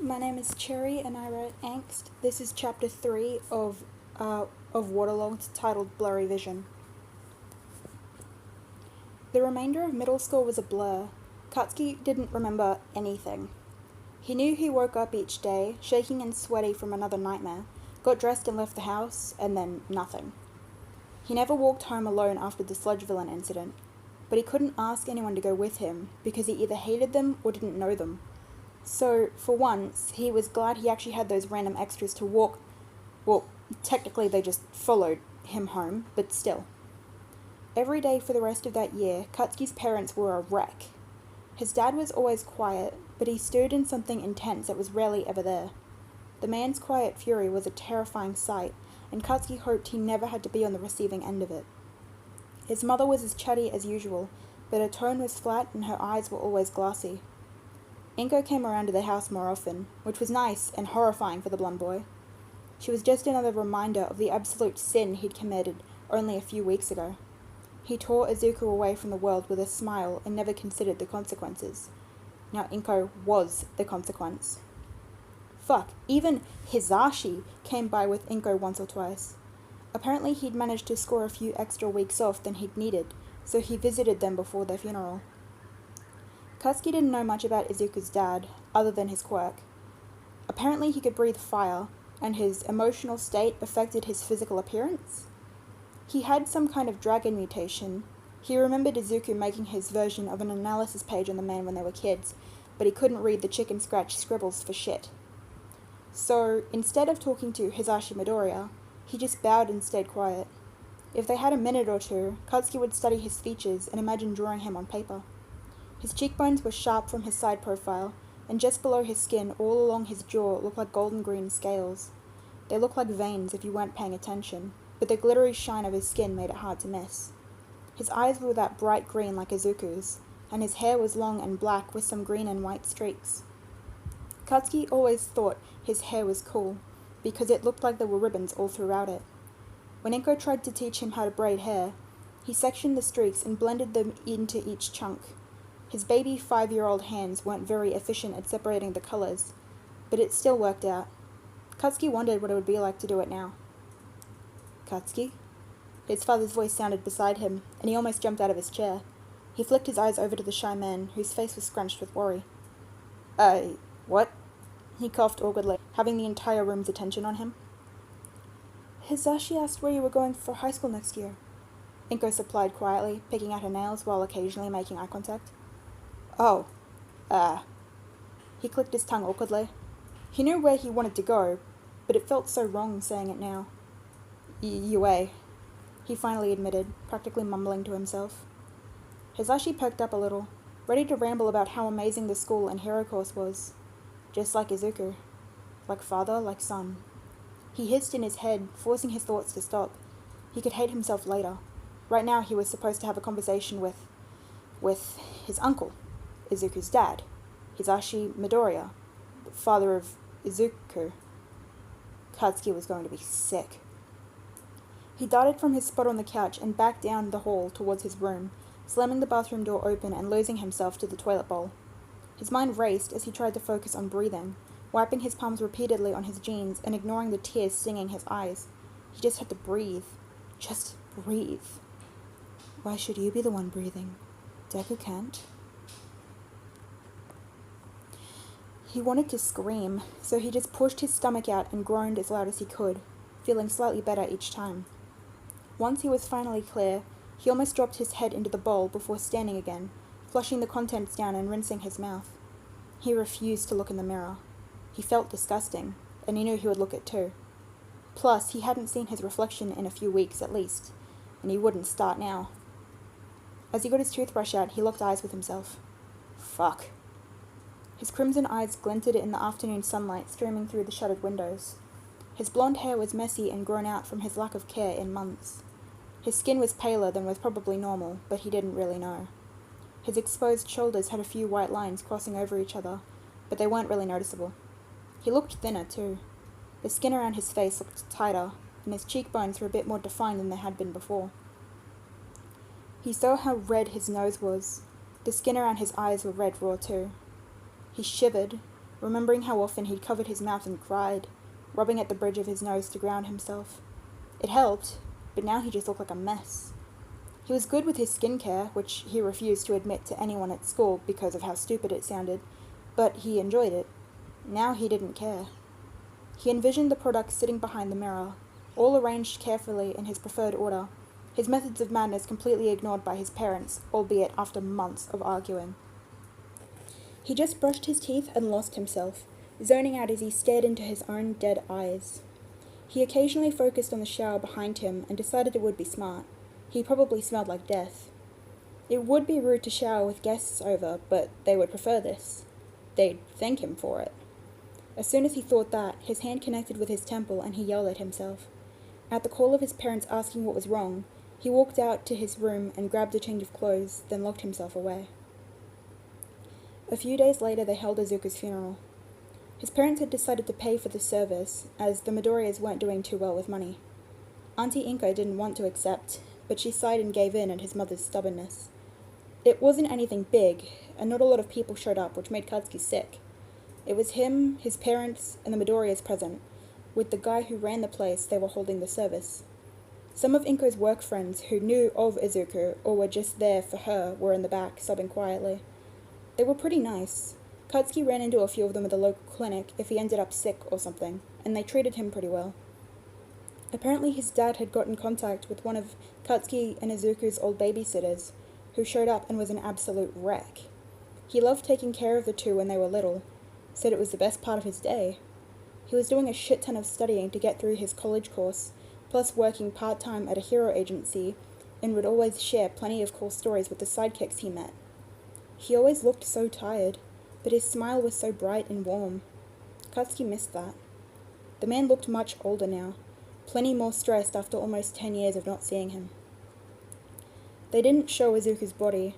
My name is Cherry and I write Angst. This is chapter 3 of Waterlogged, titled Blurry Vision. The remainder of middle school was a blur. Katsuki didn't remember anything. He knew he woke up each day, shaking and sweaty from another nightmare, got dressed and left the house, and then nothing. He never walked home alone after the sludge villain incident, but he couldn't ask anyone to go with him because he either hated them or didn't know them. So, for once, he was glad he actually had those random extras to walk. Well, technically they just followed him home, but still. Every day for the rest of that year, Katsuki's parents were a wreck. His dad was always quiet, but he stirred in something intense that was rarely ever there. The man's quiet fury was a terrifying sight, and Katsuki hoped he never had to be on the receiving end of it. His mother was as chatty as usual, but her tone was flat and her eyes were always glassy. Inko came around to the house more often, which was nice and horrifying for the blonde boy. She was just another reminder of the absolute sin he'd committed only a few weeks ago. He tore Izuku away from the world with a smile and never considered the consequences. Now Inko was the consequence. Fuck, even Hizashi came by with Inko once or twice. Apparently he'd managed to score a few extra weeks off than he'd needed, so he visited them before their funeral. Katsuki didn't know much about Izuku's dad, other than his quirk. Apparently he could breathe fire, and his emotional state affected his physical appearance. He had some kind of dragon mutation. He remembered Izuku making his version of an analysis page on the man when they were kids, but he couldn't read the chicken scratch scribbles for shit. So, instead of talking to Hizashi Midoriya, he just bowed and stayed quiet. If they had a minute or two, Katsuki would study his features and imagine drawing him on paper. His cheekbones were sharp from his side profile, and just below his skin, all along his jaw, looked like golden green scales. They looked like veins if you weren't paying attention, but the glittery shine of his skin made it hard to miss. His eyes were that bright green like Izuku's, and his hair was long and black with some green and white streaks. Katsuki always thought his hair was cool, because it looked like there were ribbons all throughout it. When Inko tried to teach him how to braid hair, he sectioned the streaks and blended them into each chunk. His baby 5-year-old hands weren't very efficient at separating the colors, but it still worked out. Katsuki wondered what it would be like to do it now. Katsuki? His father's voice sounded beside him, and he almost jumped out of his chair. He flicked his eyes over to the shy man, whose face was scrunched with worry. What? He coughed awkwardly, having the entire room's attention on him. Hizashi asked where you were going for high school next year, Inko supplied quietly, picking at her nails while occasionally making eye contact. Oh, He clicked his tongue awkwardly. He knew where he wanted to go, but it felt so wrong saying it now. UA, he finally admitted, practically mumbling to himself. Hizashi perked up a little, ready to ramble about how amazing the school and hero course was. Just like Izuku. Like father, like son. He hissed in his head, forcing his thoughts to stop. He could hate himself later. Right now he was supposed to have a conversation with his uncle, Izuku's dad, Hizashi Midoriya, the father of Izuku. Katsuki was going to be sick. He darted from his spot on the couch and back down the hall towards his room, slamming the bathroom door open and losing himself to the toilet bowl. His mind raced as he tried to focus on breathing, wiping his palms repeatedly on his jeans and ignoring the tears stinging his eyes. He just had to breathe. Just breathe. Why should you be the one breathing? Deku can't. He wanted to scream, so he just pushed his stomach out and groaned as loud as he could, feeling slightly better each time. Once he was finally clear, he almost dropped his head into the bowl before standing again, flushing the contents down and rinsing his mouth. He refused to look in the mirror. He felt disgusting, and he knew he would look it too. Plus, he hadn't seen his reflection in a few weeks at least, and he wouldn't start now. As he got his toothbrush out, he locked eyes with himself. Fuck. His crimson eyes glinted in the afternoon sunlight streaming through the shuttered windows. His blonde hair was messy and grown out from his lack of care in months. His skin was paler than was probably normal, but he didn't really know. His exposed shoulders had a few white lines crossing over each other, but they weren't really noticeable. He looked thinner, too. The skin around his face looked tighter, and his cheekbones were a bit more defined than they had been before. He saw how red his nose was. The skin around his eyes were red raw, too. He shivered, remembering how often he'd covered his mouth and cried, rubbing at the bridge of his nose to ground himself. It helped, but now he just looked like a mess. He was good with his skincare, which he refused to admit to anyone at school because of how stupid it sounded, but he enjoyed it. Now he didn't care. He envisioned the products sitting behind the mirror, all arranged carefully in his preferred order, his methods of madness completely ignored by his parents, albeit after months of arguing. He just brushed his teeth and lost himself, zoning out as he stared into his own dead eyes. He occasionally focused on the shower behind him and decided it would be smart. He probably smelled like death. It would be rude to shower with guests over, but they would prefer this. They'd thank him for it. As soon as he thought that, his hand connected with his temple and he yelled at himself. At the call of his parents asking what was wrong, he walked out to his room and grabbed a change of clothes, then locked himself away. A few days later, they held Izuku's funeral. His parents had decided to pay for the service, as the Midoriyas weren't doing too well with money. Auntie Inko didn't want to accept, but she sighed and gave in at his mother's stubbornness. It wasn't anything big, and not a lot of people showed up, which made Katsuki sick. It was him, his parents, and the Midoriyas present, with the guy who ran the place they were holding the service. Some of Inko's work friends who knew of Izuku or were just there for her were in the back, sobbing quietly. They were pretty nice. Katsuki ran into a few of them at the local clinic if he ended up sick or something, and they treated him pretty well. Apparently his dad had got in contact with one of Katsuki and Izuku's old babysitters, who showed up and was an absolute wreck. He loved taking care of the two when they were little, said it was the best part of his day. He was doing a shit ton of studying to get through his college course, plus working part-time at a hero agency, and would always share plenty of cool stories with the sidekicks he met. He always looked so tired, but his smile was so bright and warm. Katsuki missed that. The man looked much older now, plenty more stressed after almost 10 years of not seeing him. They didn't show Izuku's body,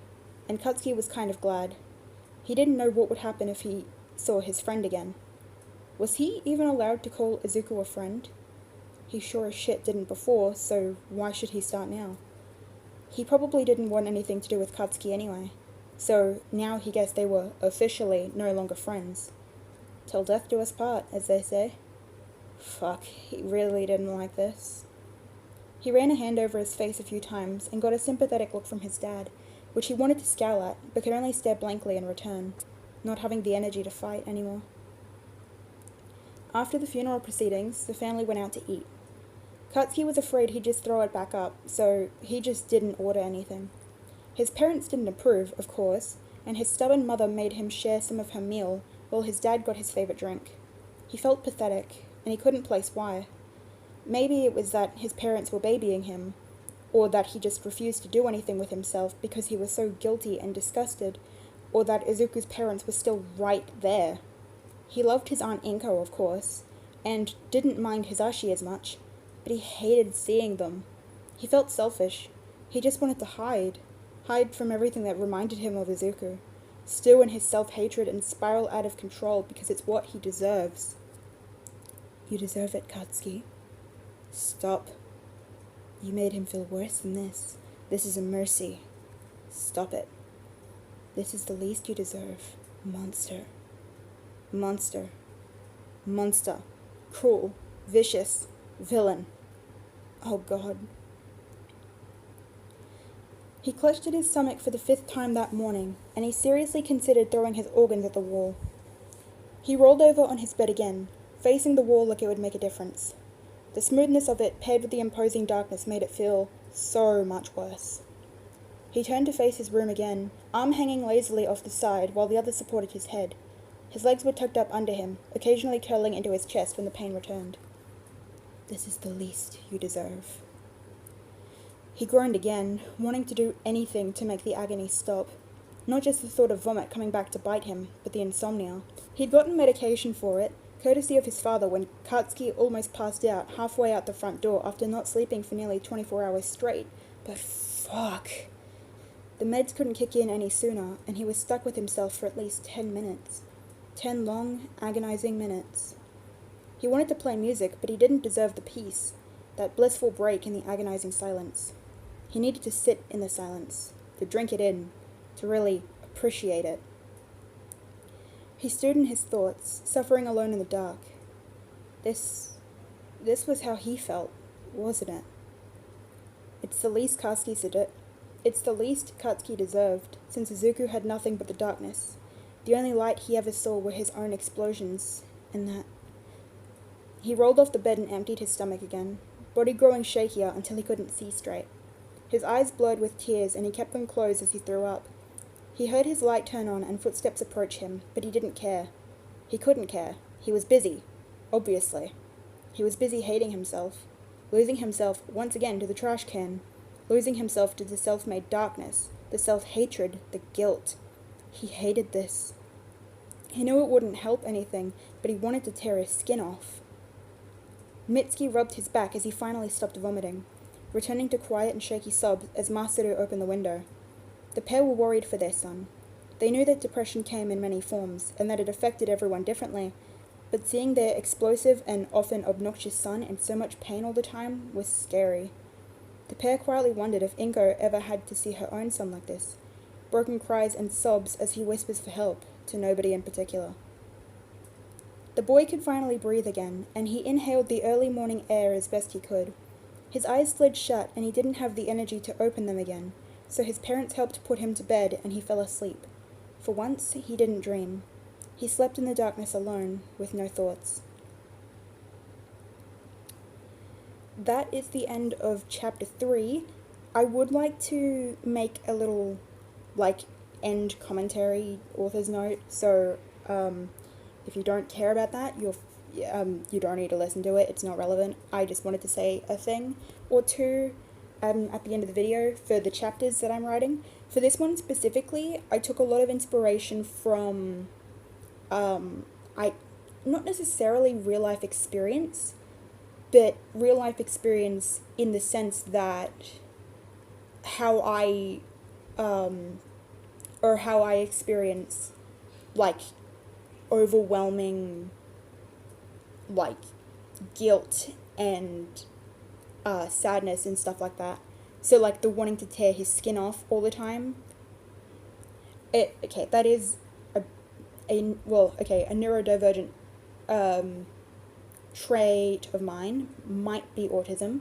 and Katsuki was kind of glad. He didn't know what would happen if he saw his friend again. Was he even allowed to call Izuku a friend? He sure as shit didn't before, so why should he start now? He probably didn't want anything to do with Katsuki anyway, so now he guessed they were officially no longer friends. Till death do us part, as they say. Fuck, he really didn't like this. He ran a hand over his face a few times and got a sympathetic look from his dad, which he wanted to scowl at, but could only stare blankly in return, not having the energy to fight anymore. After the funeral proceedings, the family went out to eat. Katsuki was afraid he'd just throw it back up, so he just didn't order anything. His parents didn't approve, of course, and his stubborn mother made him share some of her meal while his dad got his favorite drink. He felt pathetic, and he couldn't place why. Maybe it was that his parents were babying him, or that he just refused to do anything with himself because he was so guilty and disgusted, or that Izuku's parents were still right there. He loved his Aunt Inko, of course, and didn't mind Hisashi as much, but he hated seeing them. He felt selfish. He just wanted to hide from everything that reminded him of Izuku, stew in his self-hatred and spiral out of control because it's what he deserves. You deserve it, Katsuki. Stop. You made him feel worse than this. This is a mercy. Stop it. This is the least you deserve, monster. Monster. Monster. Cruel. Vicious. Villain. Oh God. He clutched at his stomach for the 5th time that morning, and he seriously considered throwing his organs at the wall. He rolled over on his bed again, facing the wall like it would make a difference. The smoothness of it, paired with the imposing darkness, made it feel so much worse. He turned to face his room again, arm hanging lazily off the side while the other supported his head. His legs were tucked up under him, occasionally curling into his chest when the pain returned. This is the least you deserve. He groaned again, wanting to do anything to make the agony stop. Not just the thought of vomit coming back to bite him, but the insomnia. He'd gotten medication for it, courtesy of his father, when Katsuki almost passed out halfway out the front door after not sleeping for nearly 24 hours straight. But fuck. The meds couldn't kick in any sooner, and he was stuck with himself for at least 10 minutes. 10 long, agonizing minutes. He wanted to play music, but he didn't deserve the peace, that blissful break in the agonizing silence. He needed to sit in the silence, to drink it in, to really appreciate it. He stood in his thoughts, suffering alone in the dark. This was how he felt, wasn't it? It's the least Katsuki deserved, since Izuku had nothing but the darkness. The only light he ever saw were his own explosions, and that. He rolled off the bed and emptied his stomach again, body growing shakier until he couldn't see straight. His eyes blurred with tears, and he kept them closed as he threw up. He heard his light turn on and footsteps approach him, but he didn't care. He couldn't care. He was busy. Obviously. He was busy hating himself, losing himself once again to the trash can, losing himself to the self-made darkness, the self-hatred, the guilt. He hated this. He knew it wouldn't help anything, but he wanted to tear his skin off. Mitsuki rubbed his back as he finally stopped vomiting, returning to quiet and shaky sobs as Masaru opened the window. The pair were worried for their son. They knew that depression came in many forms, and that it affected everyone differently, but seeing their explosive and often obnoxious son in so much pain all the time was scary. The pair quietly wondered if Inko ever had to see her own son like this, broken cries and sobs as he whispers for help, to nobody in particular. The boy could finally breathe again, and he inhaled the early morning air as best he could. His eyes slid shut, and he didn't have the energy to open them again, so his parents helped put him to bed, and he fell asleep. For once, he didn't dream. He slept in the darkness alone, with no thoughts. That is the end of chapter 3. I would like to make a little, end commentary, author's note, so, if you don't care about that, you don't need to listen to it, it's not relevant. I just wanted to say a thing or two at the end of the video for the chapters that I'm writing. For this one specifically, I took a lot of inspiration from, not necessarily real life experience, but real life experience in the sense that how I experience, overwhelming, guilt and sadness and stuff like that. So, the wanting to tear his skin off all the time. That is a neurodivergent trait of mine. Might be autism.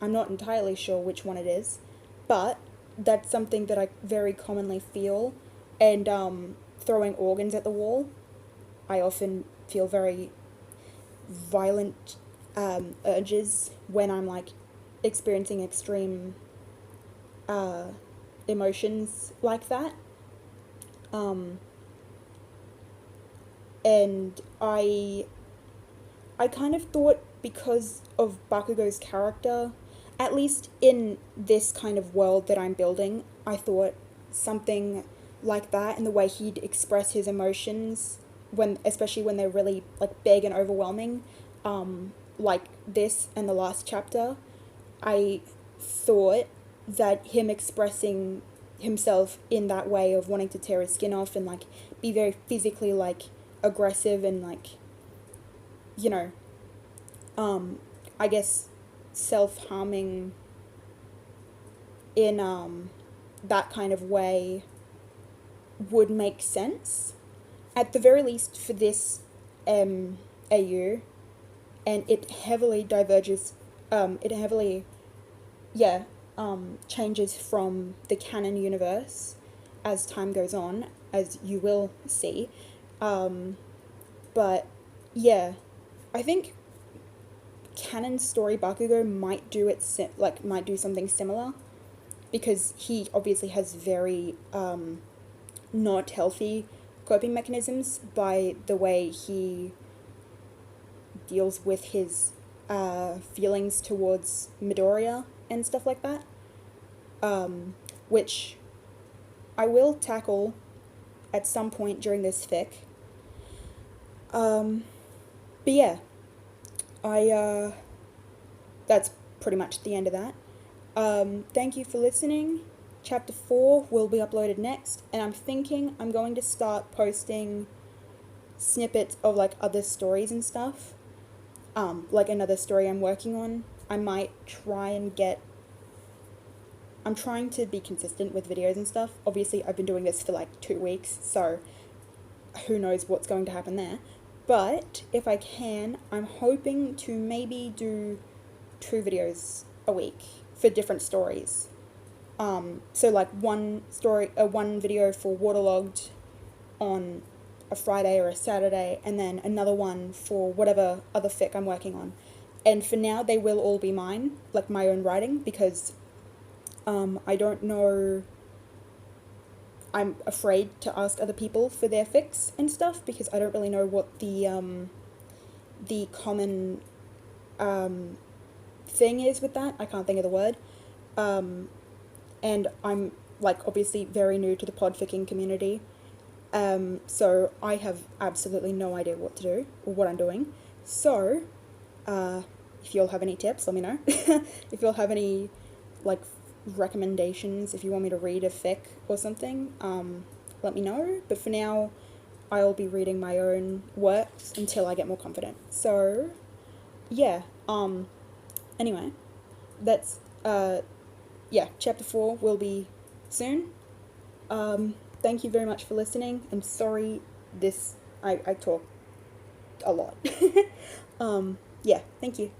I'm not entirely sure which one it is, but that's something that I very commonly feel. And throwing organs at the wall, I often feel very violent urges when I'm experiencing extreme emotions like that. And I kind of thought, because of Bakugou's character, at least in this kind of world that I'm building, I thought something like that, and the way he'd express his emotions, especially when they're really big and overwhelming, like this and the last chapter, I thought that him expressing himself in that way of wanting to tear his skin off and be very physically aggressive and I guess self-harming in that kind of way would make sense, at the very least for this AU, and it heavily diverges, changes from the canon universe as time goes on, as you will see, but yeah, I think canon story Bakugou might do might do something similar, because he obviously has very not healthy coping mechanisms by the way he deals with his feelings towards Midoriya and stuff like that, which I will tackle at some point during this fic. But yeah, that's pretty much the end of that. Thank you for listening. Chapter 4 will be uploaded next, and I'm thinking I'm going to start posting snippets of other stories and stuff. Another story I'm working on. I might try and I'm trying to be consistent with videos and stuff. Obviously, I've been doing this for 2 weeks, so who knows what's going to happen there. But if I can, I'm hoping to maybe do 2 videos a week for different stories. So like one video for Waterlogged on a Friday or a Saturday, and then another one for whatever other fic I'm working on. And for now, they will all be mine, like my own writing, because I don't know, I'm afraid to ask other people for their fics and stuff, because I don't really know what the common thing is with that. I can't think of the word. And I'm, like, obviously very new to the podficking community. So I have absolutely no idea what to do or what I'm doing. So, if you all have any tips, let me know. If you all have any, like, recommendations, if you want me to read a fic or something, let me know. But for now, I'll be reading my own works until I get more confident. So, yeah, anyway, that's, yeah, chapter 4 will be soon. Thank you very much for listening. I'm sorry I talk a lot. Yeah, thank you.